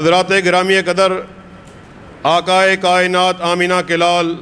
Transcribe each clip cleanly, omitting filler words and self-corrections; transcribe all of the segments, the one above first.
حضرات گرامی قدر، آقائے کائنات آمینہ کے لال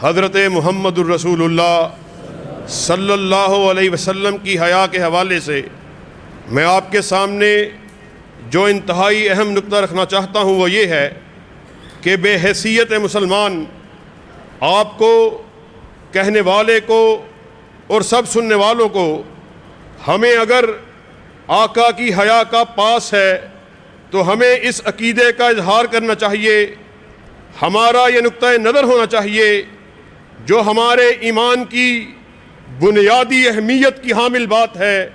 حضرت محمد الرسول اللہ صلی اللہ علیہ وسلم کی حیا کے حوالے سے میں آپ کے سامنے جو انتہائی اہم نقطہ رکھنا چاہتا ہوں وہ یہ ہے کہ بے حیثیت مسلمان آپ کو، کہنے والے کو اور سب سننے والوں کو، ہمیں اگر آقا کی حیا کا پاس ہے تو ہمیں اس عقیدے کا اظہار کرنا چاہیے، ہمارا یہ نقطہ نظر ہونا چاہیے جو ہمارے ایمان کی بنیادی اہمیت کی حامل بات ہے،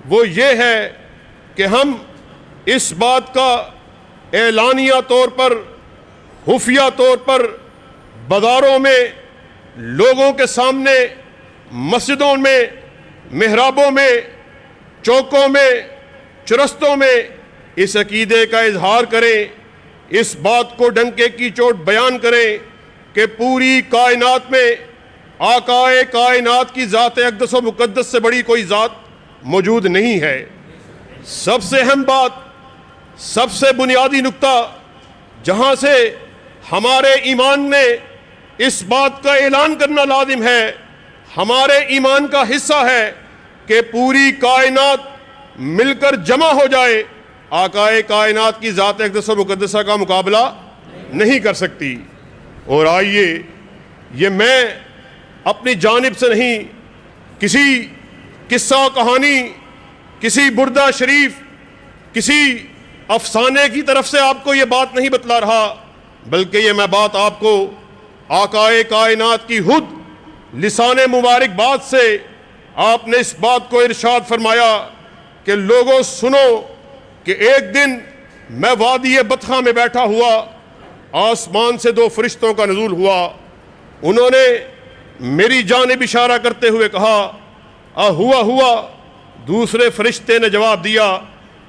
وہ یہ ہے کہ ہم اس بات کا اعلانیہ طور پر، خفیہ طور پر بازاروں میں، لوگوں کے سامنے، مسجدوں میں، محرابوں میں، چوکوں میں، چرستوں میں اس عقیدے کا اظہار کریں، اس بات کو ڈنکے کی چوٹ بیان کریں کہ پوری کائنات میں آقائے کائنات کی ذات اقدس و مقدس سے بڑی کوئی ذات موجود نہیں ہے۔ سب سے اہم بات، سب سے بنیادی نقطہ جہاں سے ہمارے ایمان میں اس بات کا اعلان کرنا لازم ہے، ہمارے ایمان کا حصہ ہے کہ پوری کائنات مل کر جمع ہو جائے، آقائے کائنات کی ذات اقدس و مقدسہ کا مقابلہ نہیں کر سکتی۔ اور آئیے، یہ میں اپنی جانب سے نہیں، کسی قصہ کہانی، کسی بردہ شریف، کسی افسانے کی طرف سے آپ کو یہ بات نہیں بتلا رہا، بلکہ یہ میں بات آپ کو آقائے کائنات کی خود لسان مبارک بات سے آپ نے اس بات کو ارشاد فرمایا کہ لوگوں سنو کہ ایک دن میں وادی بطحا میں بیٹھا ہوا، آسمان سے دو فرشتوں کا نزول ہوا، انہوں نے میری جانب اشارہ کرتے ہوئے کہا ہوا ہوا۔ دوسرے فرشتے نے جواب دیا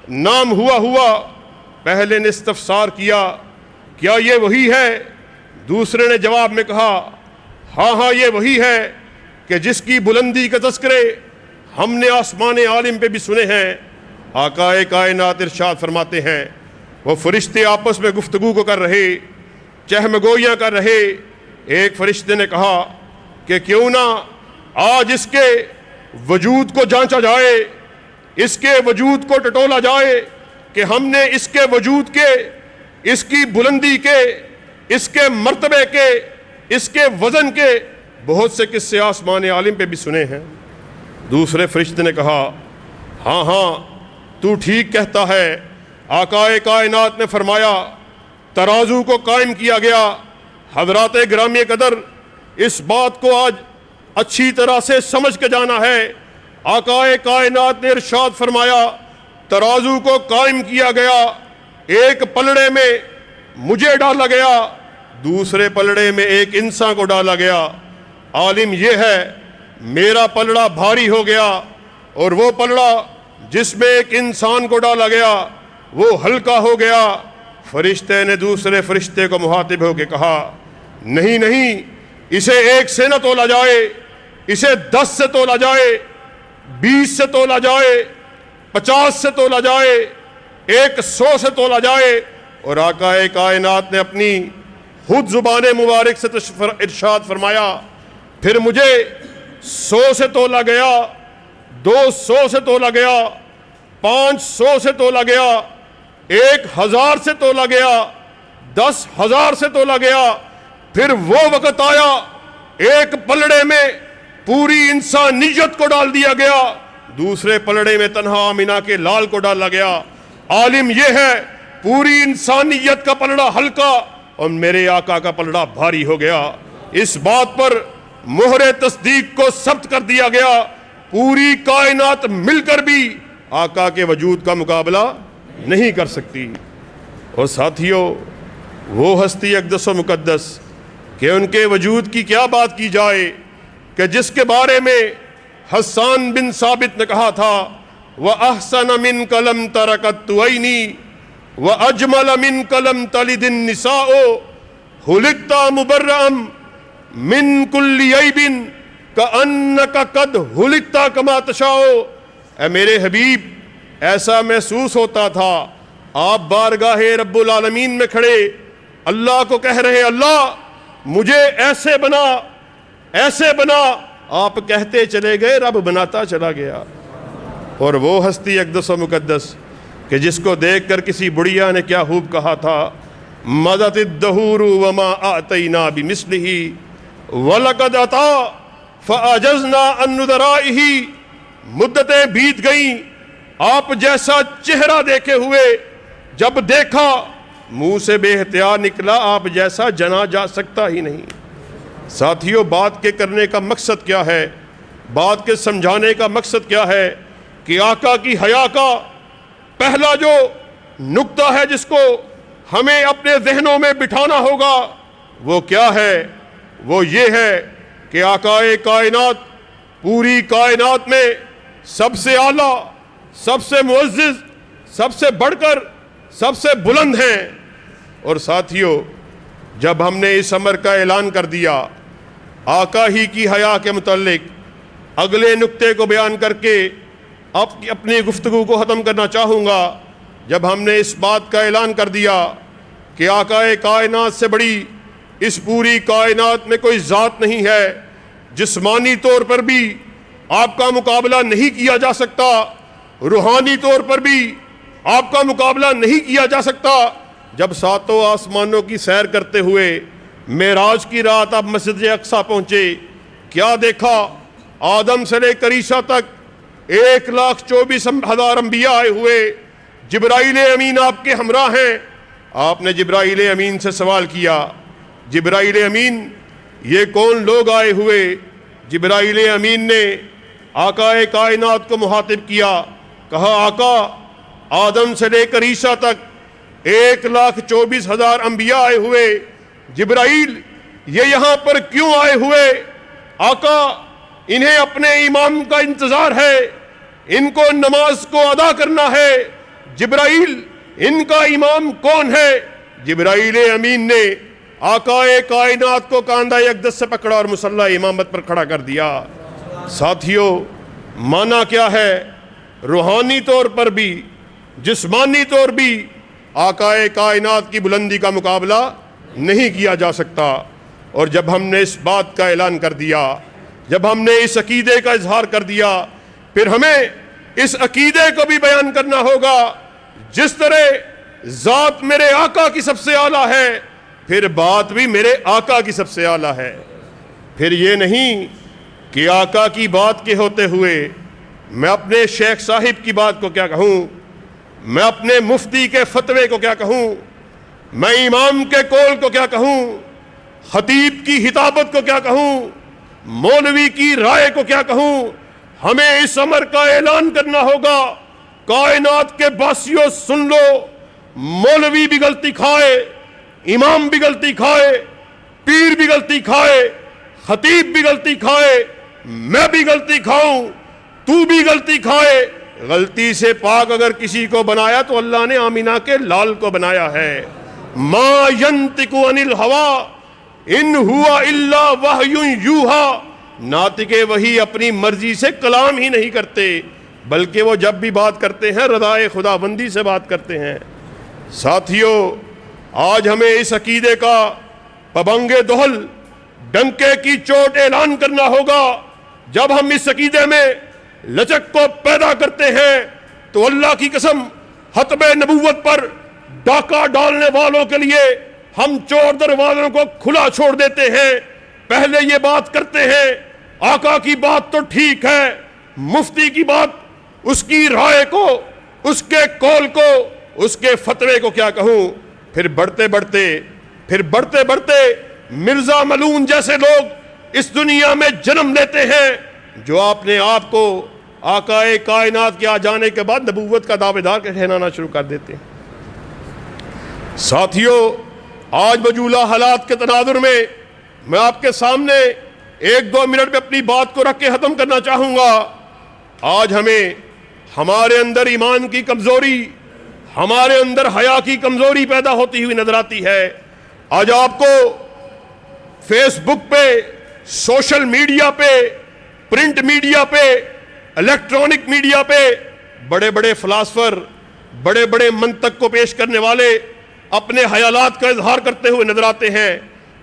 نام ہوا۔ پہلے نے استفسار کیا کیا یہ وہی ہے؟ دوسرے نے جواب میں کہا ہاں یہ وہی ہے کہ جس کی بلندی کے تذکرے ہم نے آسمان عالم پہ بھی سنے ہیں۔ آقائے کائنات ارشاد فرماتے ہیں وہ فرشتے آپس میں گفتگو کو کر رہے، چہم گوئیاں کر رہے۔ ایک فرشتے نے کہا کہ کیوں نہ آج اس کے وجود کو جانچا جائے، اس کے وجود کو ٹٹولا جائے کہ ہم نے اس کے وجود کے، اس کی بلندی کے، اس کے مرتبے کے، اس کے وزن کے بہت سے قصے آسمان عالم پہ بھی سنے ہیں۔ دوسرے فرشتے نے کہا ہاں تو ٹھیک کہتا ہے۔ آقائے کائنات نے فرمایا ترازو کو قائم کیا گیا۔ حضرات گرامی قدر، اس بات کو آج اچھی طرح سے سمجھ کے جانا ہے۔ آقائے کائنات نے ارشاد فرمایا ترازو کو قائم کیا گیا، ایک پلڑے میں مجھے ڈالا گیا، دوسرے پلڑے میں ایک انسان کو ڈالا گیا۔ عالم یہ ہے میرا پلڑا بھاری ہو گیا اور وہ پلڑا جس میں ایک انسان کو ڈالا گیا وہ ہلکا ہو گیا۔ فرشتے نے دوسرے فرشتے کو مخاطب ہو کے کہا نہیں، اسے 1 سے نہ تولا جائے، اسے 10 سے تولا جائے، 20 سے تولا جائے، 50 سے تولا جائے، 100 سے تولا جائے۔ اور آقائے کائنات نے اپنی خود زبان مبارک سے ارشاد فرمایا پھر مجھے 100 سے تولا گیا، 200 سے تولا گیا، 500 سے تولا گیا، 1000 سے تولا گیا، 10,000 سے تولا گیا۔ پھر وہ وقت آیا ایک پلڑے میں پوری انسانیت کو ڈال دیا گیا، دوسرے پلڑے میں تنہا آمینہ کے لال کو ڈالا گیا۔ عالم یہ ہے پوری انسانیت کا پلڑا ہلکا اور میرے آقا کا پلڑا بھاری ہو گیا۔ اس بات پر مہر تصدیق کو ثبت کر دیا گیا، پوری کائنات مل کر بھی آقا کے وجود کا مقابلہ نہیں کر سکتی۔ اور ساتھیوں، وہ ہستی اقدس و مقدس کہ ان کے وجود کی کیا بات کی جائے کہ جس کے بارے میں حسان بن ثابت نے کہا تھا وَأَحْسَنَ مِنْكَ لَمْ تَرَكَتْ عَيْنِي وَأَجْمَلَ مِنْكَ لَمْ تَلِدِ النِّسَاءُ خُلِقْتَ مُبَرَّأً مِنْ كُلِّ عَيْبٍ كَأَنَّكَ قَدْ خُلِقْتَ كَمَا تَشَاءُ۔ اے میرے حبیب، ایسا محسوس ہوتا تھا آپ بارگاہ رب العالمین میں کھڑے اللہ کو کہہ رہے اللہ مجھے ایسے بنا ایسے بنا، آپ کہتے چلے گئے، رب بناتا چلا گیا۔ اور وہ ہستی اقدس و مقدس کہ جس کو دیکھ کر کسی بڑھیا نے کیا خوب کہا تھا، مدت الدہور وما آتینا بمثلہ وَلَقَدْ عَطَا فَأَعْجَزْنَا عَنْ نُذَرَائِهِ، مدتیں بیت گئیں آپ جیسا چہرہ دیکھے ہوئے، جب دیکھا منہ سے بے احتیاط نکلا آپ جیسا جنا جا سکتا ہی نہیں۔ ساتھیوں، بات کے کرنے کا مقصد کیا ہے، بات کے سمجھانے کا مقصد کیا ہے کہ آقا کی حیا کا پہلا جو نقطہ ہے جس کو ہمیں اپنے ذہنوں میں بٹھانا ہوگا وہ کیا ہے؟ وہ یہ ہے کہ آقا کائنات پوری کائنات میں سب سے اعلیٰ، سب سے معزز، سب سے بڑھ کر سب سے بلند ہیں۔ اور ساتھیوں، جب ہم نے اس امر کا اعلان کر دیا آقا ہی کی حیا کے متعلق، اگلے نقطے کو بیان کر کے اپنی گفتگو کو ختم کرنا چاہوں گا۔ جب ہم نے اس بات کا اعلان کر دیا کہ آقا کائنات سے بڑی اس پوری کائنات میں کوئی ذات نہیں ہے، جسمانی طور پر بھی آپ کا مقابلہ نہیں کیا جا سکتا، روحانی طور پر بھی آپ کا مقابلہ نہیں کیا جا سکتا، جب ساتوں آسمانوں کی سیر کرتے ہوئے معراج کی رات آپ مسجد اقصیٰ پہنچے، کیا دیکھا؟ آدم سے لے کر عیسیٰ تک 1,24,000 انبیاء آئے ہوئے، جبرائیل امین آپ کے ہمراہ ہیں۔ آپ نے جبرائیل امین سے سوال کیا، جبرائیل امین یہ کون لوگ آئے ہوئے؟ جبرائیل امین نے آقا کائنات کو مخاطب کیا، کہا آقا آدم سے لے کر عیسیٰ تک 1,24,000 انبیاء آئے ہوئے، جبرائیل یہ یہاں پر کیوں آئے ہوئے؟ آقا انہیں اپنے امام کا انتظار ہے، ان کو نماز کو ادا کرنا ہے۔ جبرائیل ان کا امام کون ہے؟ جبرائیل امین نے آقا کائنات کو کاندھا اقدس سے پکڑا اور مصلی امامت پر کھڑا کر دیا۔ ساتھیوں، معنی کیا ہے؟ روحانی طور پر بھی جسمانی طور بھی آقا کائنات کی بلندی کا مقابلہ نہیں کیا جا سکتا۔ اور جب ہم نے اس بات کا اعلان کر دیا، جب ہم نے اس عقیدے کا اظہار کر دیا، پھر ہمیں اس عقیدے کو بھی بیان کرنا ہوگا۔ جس طرح ذات میرے آقا کی سب سے اعلیٰ ہے، پھر بات بھی میرے آقا کی سب سے اعلیٰ ہے۔ پھر یہ نہیں کہ آقا کی بات کے ہوتے ہوئے میں اپنے شیخ صاحب کی بات کو کیا کہوں، میں اپنے مفتی کے فتوے کو کیا کہوں، میں امام کے قول کو کیا کہوں، خطیب کی خطابت کو کیا کہوں، مولوی کی رائے کو کیا کہوں۔ ہمیں اس امر کا اعلان کرنا ہوگا، کائنات کے باسیوں سن لو، مولوی بھی غلطی کھائے، امام بھی غلطی کھائے، پیر بھی غلطی کھائے، خطیب بھی غلطی کھائے، میں بھی غلطی کھاؤں، تو بھی غلطی کھائے، غلطی سے پاک اگر کسی کو بنایا تو اللہ نے آمینہ کے لال کو بنایا ہے۔ ما ینطق عن الہوی ان ہوا الا وحی یوحی، ناطق وحی اپنی مرضی سے کلام ہی نہیں کرتے، بلکہ وہ جب بھی بات کرتے ہیں رضائے خداوندی سے بات کرتے ہیں۔ ساتھیوں، آج ہمیں اس عقیدے کا پابنگ دہل ڈنکے کی چوٹ اعلان کرنا ہوگا۔ جب ہم اس عقیدے میں لچک کو پیدا کرتے ہیں تو اللہ کی قسم ختم نبوت پر ڈاکہ ڈالنے والوں کے لیے ہم چور دروازوں کو کھلا چھوڑ دیتے ہیں۔ پہلے یہ بات کرتے ہیں آقا کی بات تو ٹھیک ہے، مفتی کی بات، اس کی رائے کو، اس کے قول کو، اس کے فتوے کو کیا کہوں۔ پھر بڑھتے بڑھتے مرزا ملعون جیسے لوگ اس دنیا میں جنم لیتے ہیں، جو اپنے آپ کو آقا کائنات کے آ جانے کے بعد نبوت کا دعوے دار ٹھہرانا شروع کر دیتے ہیں۔ ساتھیوں، آج مجھولہ حالات کے تناظر میں میں آپ کے سامنے 1-2 منٹ میں اپنی بات کو رکھ کے ختم کرنا چاہوں گا۔ آج ہمیں ہمارے اندر ایمان کی کمزوری، ہمارے اندر حیا کی کمزوری پیدا ہوتی ہوئی نظر آتی ہے۔ آج آپ کو فیس بک پہ، سوشل میڈیا پہ، پرنٹ میڈیا پہ، الیکٹرانک میڈیا پہ بڑے بڑے فلاسفر بڑے بڑے منطق کو پیش کرنے والے اپنے خیالات کا اظہار کرتے ہوئے نظر آتے ہیں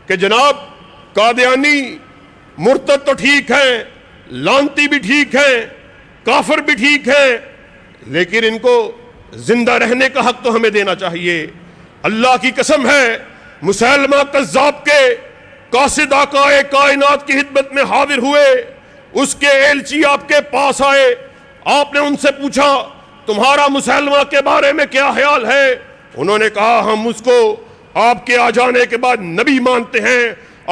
کہ جناب قادیانی مرتد تو ٹھیک ہے، لانتی بھی ٹھیک ہے، کافر بھی ٹھیک ہے، لیکن ان کو زندہ رہنے کا حق تو ہمیں دینا چاہیے۔ اللہ کی قسم ہے، مسیلمہ کذاب کے قاصد آقائے کائنات کی خدمت میں حاضر ہوئے، اس کے ایلچی آپ کے پاس آئے، آپ نے ان سے پوچھا تمہارا مسیلمہ کے بارے میں کیا خیال ہے؟ انہوں نے کہا ہم اس کو آپ کے آ جانے کے بعد نبی مانتے ہیں۔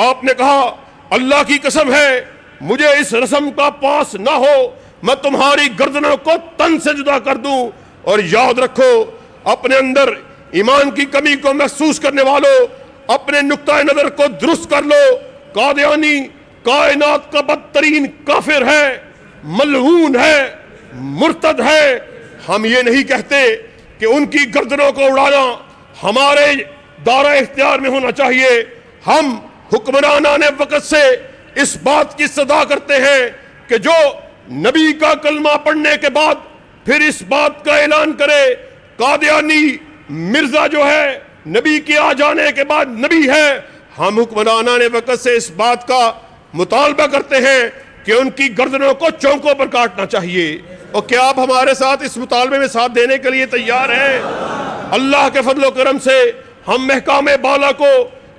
آپ نے کہا اللہ کی قسم ہے مجھے اس رسم کا پاس نہ ہو، میں تمہاری گردنوں کو تن سے جدا کر دوں۔ اور یاد رکھو، اپنے اندر ایمان کی کمی کو محسوس کرنے والوں اپنے نقطہ نظر کو درست کر لو۔ قادیانی کائنات کا بدترین کافر ہے، ملعون ہے، مرتد ہے۔ ہم یہ نہیں کہتے کہ ان کی گردنوں کو اڑانا ہمارے دائرہ اختیار میں ہونا چاہیے۔ ہم حکمرانان وقت سے اس بات کی صدا کرتے ہیں کہ جو نبی کا کلمہ پڑھنے کے بعد پھر اس بات کا اعلان کرے قادیانی مرزا جو ہے نبی کے آ جانے کے بعد نبی ہے، ہم حکمرانان وقت سے اس بات کا مطالبہ کرتے ہیں کہ ان کی گردنوں کو چونکوں پر کاٹنا چاہیے۔ اور کیا آپ ہمارے ساتھ اس مطالبے میں ساتھ دینے کے لیے تیار ہیں؟ اللہ کے فضل و کرم سے ہم محکام بالا کو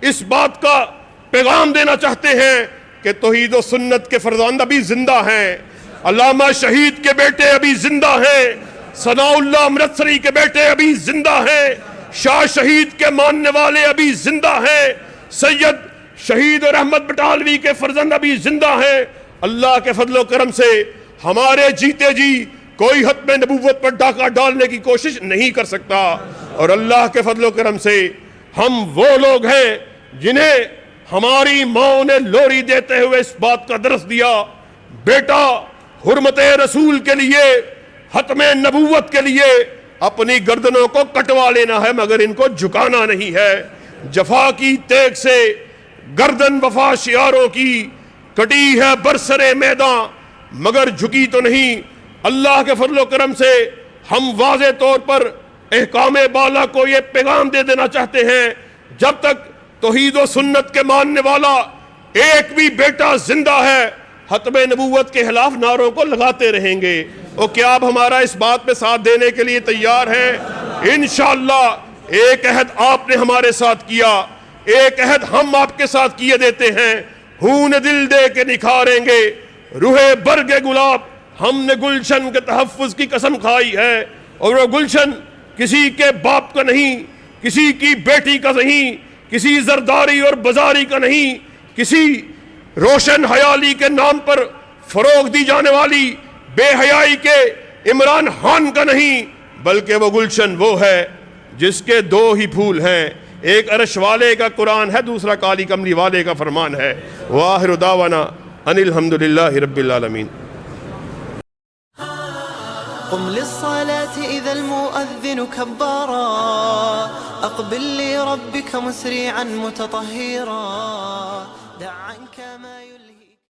اس بات کا پیغام دینا چاہتے ہیں کہ توحید و سنت کے فرزند ابھی زندہ ہیں، علامہ شہید کے بیٹے ابھی زندہ ہیں، ثناء اللہ امرتسری کے بیٹے ابھی زندہ ہیں، شاہ شہید کے ماننے والے ابھی زندہ ہیں، سید شہید اور احمد بٹالوی کے فرزند ابھی زندہ ہیں۔ اللہ کے فضل و کرم سے ہمارے جیتے جی کوئی ختم نبوت پر ڈاکہ ڈالنے کی کوشش نہیں کر سکتا، اور اللہ کے فضل و کرم سے ہم وہ لوگ ہیں جنہیں ہماری ماں نے لوری دیتے ہوئے اس بات کا درس دیا، بیٹا حرمت رسول کے لیے، ختم نبوت کے لیے اپنی گردنوں کو کٹوا لینا ہے مگر ان کو جھکانا نہیں ہے۔ جفا کی تیغ سے گردن وفا شیاروں کی کٹی ہے برسرے میدان مگر جھکی تو نہیں۔ اللہ کے فضل و کرم سے ہم واضح طور پر احکام بالا کو یہ پیغام دے دینا چاہتے ہیں، جب تک توحید و سنت کے ماننے والا ایک بھی بیٹا زندہ ہے ختم نبوت کے خلاف نعروں کو لگاتے رہیں گے۔ اور کیا آپ ہمارا اس بات پہ ساتھ دینے کے لیے تیار ہیں؟ انشاءاللہ ایک عہد آپ نے ہمارے ساتھ کیا، ایک عہد ہم آپ کے ساتھ کیے دیتے ہیں، خون دل دے کے نکھاریں گے روح برگ گلاب۔ ہم نے گلشن کے تحفظ کی قسم کھائی ہے، اور وہ گلشن کسی کے باپ کا نہیں، کسی کی بیٹی کا نہیں، کسی زرداری اور بازاری کا نہیں، کسی روشن حیالی کے نام پر فروغ دی جانے والی بے حیائی کے عمران خان کا نہیں، بلکہ وہ گلشن وہ ہے جس کے دو ہی پھول ہیں، ایک عرش والے کا قرآن ہے، دوسرا کالی کملی والے کا فرمان ہے۔ وآخر دعوانا ان الحمدللہ رب العالمین۔ قم للصلاة إذا المؤذن كبارا، أقبل لربك مسرعا متطهرا، دع عنك ما